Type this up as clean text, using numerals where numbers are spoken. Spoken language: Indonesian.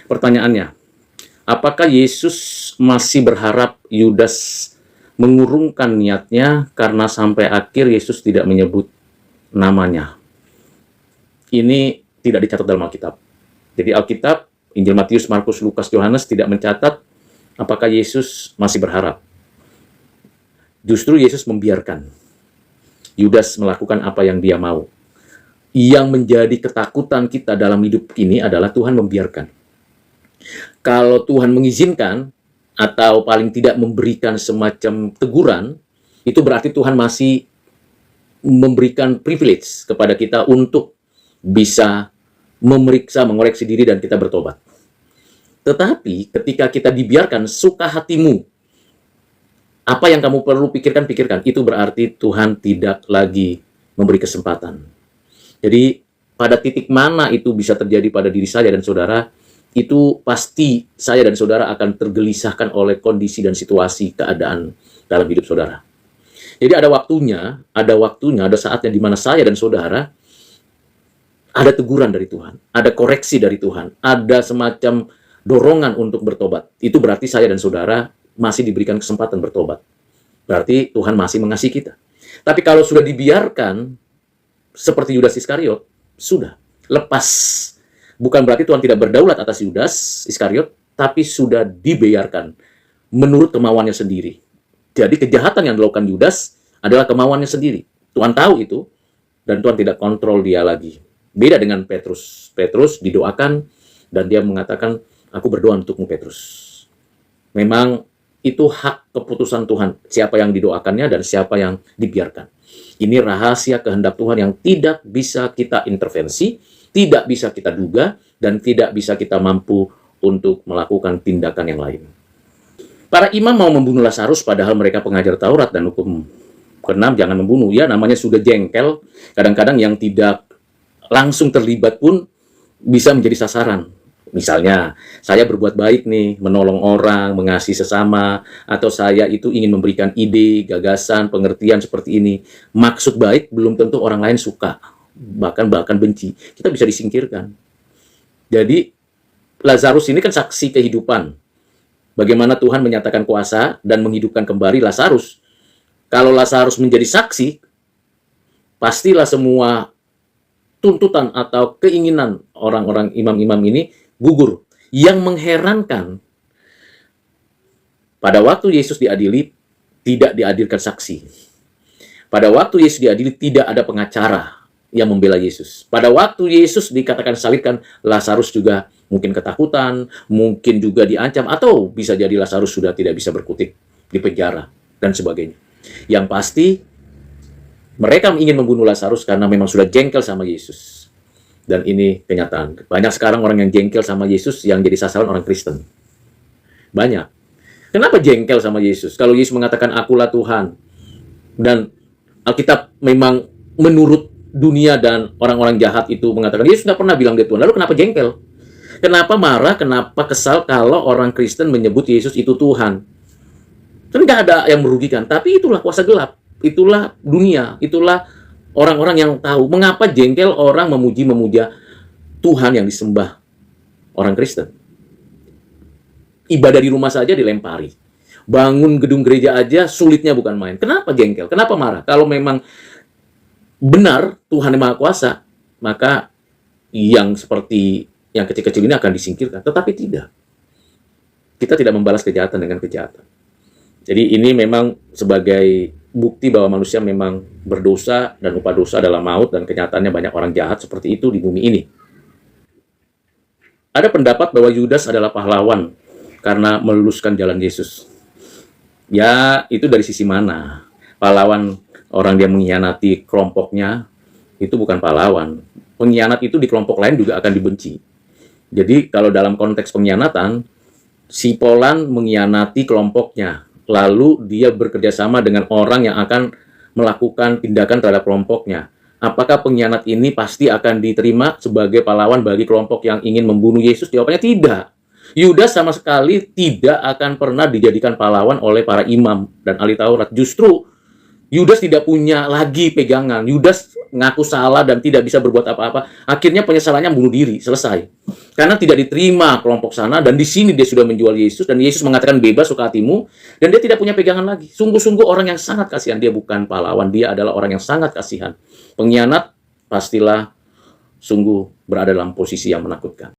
Pertanyaannya, apakah Yesus masih berharap Yudas mengurungkan niatnya karena sampai akhir Yesus tidak menyebut namanya? Ini tidak dicatat dalam Alkitab. Jadi Alkitab, Injil Matius, Markus, Lukas, Yohanes tidak mencatat apakah Yesus masih berharap. Justru Yesus membiarkan Yudas melakukan apa yang dia mau. Yang menjadi ketakutan kita dalam hidup ini adalah Tuhan membiarkan. Kalau Tuhan mengizinkan, atau paling tidak memberikan semacam teguran, itu berarti Tuhan masih memberikan privilege kepada kita untuk bisa memeriksa, mengoreksi diri, dan kita bertobat. Tetapi ketika kita dibiarkan, suka hatimu, apa yang kamu perlu pikirkan, itu berarti Tuhan tidak lagi memberi kesempatan. Jadi pada titik mana itu bisa terjadi pada diri saya dan saudara, itu pasti saya dan saudara akan tergelisahkan oleh kondisi dan situasi keadaan dalam hidup saudara. Jadi ada waktunya, ada saatnya di mana saya dan saudara ada teguran dari Tuhan, ada koreksi dari Tuhan, ada semacam dorongan untuk bertobat. Itu berarti saya dan saudara masih diberikan kesempatan bertobat. Berarti Tuhan masih mengasihi kita. Tapi kalau sudah dibiarkan, seperti Yudas Iskariot, sudah lepas. Bukan berarti Tuhan tidak berdaulat atas Yudas Iskariot, tapi sudah dibiarkan menurut kemauannya sendiri. Jadi kejahatan yang dilakukan Yudas adalah kemauannya sendiri. Tuhan tahu itu, dan Tuhan tidak kontrol dia lagi. Beda dengan Petrus. Petrus didoakan, dan dia mengatakan, aku berdoa untukmu Petrus. Memang itu hak keputusan Tuhan, siapa yang didoakannya dan siapa yang dibiarkan. Ini rahasia kehendak Tuhan yang tidak bisa kita intervensi, tidak bisa kita duga, dan tidak bisa kita mampu untuk melakukan tindakan yang lain. Para imam mau membunuh Lazarus, padahal mereka pengajar Taurat dan hukum ke-6, jangan membunuh. Ya, namanya sudah jengkel. Kadang-kadang yang tidak langsung terlibat pun bisa menjadi sasaran. Misalnya, saya berbuat baik nih, menolong orang, mengasihi sesama, atau saya itu ingin memberikan ide, gagasan, pengertian seperti ini. Maksud baik belum tentu orang lain suka. Bahkan benci, kita bisa disingkirkan. Jadi Lazarus ini kan saksi kehidupan. Bagaimana Tuhan menyatakan kuasa dan menghidupkan kembali Lazarus. Kalau Lazarus menjadi saksi, pastilah semua tuntutan atau keinginan orang-orang imam-imam ini gugur. Yang mengherankan, pada waktu Yesus diadili, tidak dihadirkan saksi. Pada waktu Yesus diadili, tidak ada pengacara yang membela Yesus. Pada waktu Yesus dikatakan salibkan, Lazarus juga mungkin ketakutan, mungkin juga diancam, atau bisa jadi Lazarus sudah tidak bisa berkutik di penjara, dan sebagainya. Yang pasti, mereka ingin membunuh Lazarus karena memang sudah jengkel sama Yesus. Dan ini kenyataan. Banyak sekarang orang yang jengkel sama Yesus yang jadi sasaran orang Kristen. Banyak. Kenapa jengkel sama Yesus? Kalau Yesus mengatakan, akulah Tuhan. Dan Alkitab memang menurut dunia dan orang-orang jahat itu mengatakan, Yesus nggak pernah bilang dia Tuhan. Lalu kenapa jengkel? Kenapa marah? Kenapa kesal kalau orang Kristen menyebut Yesus itu Tuhan? Kan nggak ada yang merugikan. Tapi itulah kuasa gelap. Itulah dunia. Itulah orang-orang yang tahu. Mengapa jengkel orang memuji-memuja Tuhan yang disembah orang Kristen? Ibadah di rumah saja dilempari. Bangun gedung gereja aja sulitnya bukan main. Kenapa jengkel? Kenapa marah? Kalau memang benar Tuhan yang Maha Kuasa, maka yang seperti yang kecil-kecil ini akan disingkirkan. Tetapi tidak. Kita tidak membalas kejahatan dengan kejahatan. Jadi ini memang sebagai bukti bahwa manusia memang berdosa dan upah dosa adalah maut, dan kenyataannya banyak orang jahat seperti itu di bumi ini. Ada pendapat bahwa Yudas adalah pahlawan karena meluluskan jalan Yesus. Ya, itu dari sisi mana? Pahlawan orang dia mengkhianati kelompoknya, itu bukan pahlawan. Pengkhianat itu di kelompok lain juga akan dibenci. Jadi kalau dalam konteks pengkhianatan, si Polan mengkhianati kelompoknya, lalu dia bekerja sama dengan orang yang akan melakukan tindakan terhadap kelompoknya. Apakah pengkhianat ini pasti akan diterima sebagai pahlawan bagi kelompok yang ingin membunuh Yesus? Jawabannya tidak. Yudas sama sekali tidak akan pernah dijadikan pahlawan oleh para imam dan ahli Taurat. Justru Yudas tidak punya lagi pegangan. Yudas ngaku salah dan tidak bisa berbuat apa-apa. Akhirnya penyesalannya bunuh diri, selesai. Karena tidak diterima kelompok sana, dan di sini dia sudah menjual Yesus, dan Yesus mengatakan bebas suka hatimu, dan dia tidak punya pegangan lagi. Sungguh-sungguh orang yang sangat kasihan. Dia bukan pahlawan, dia adalah orang yang sangat kasihan. Pengkhianat pastilah sungguh berada dalam posisi yang menakutkan.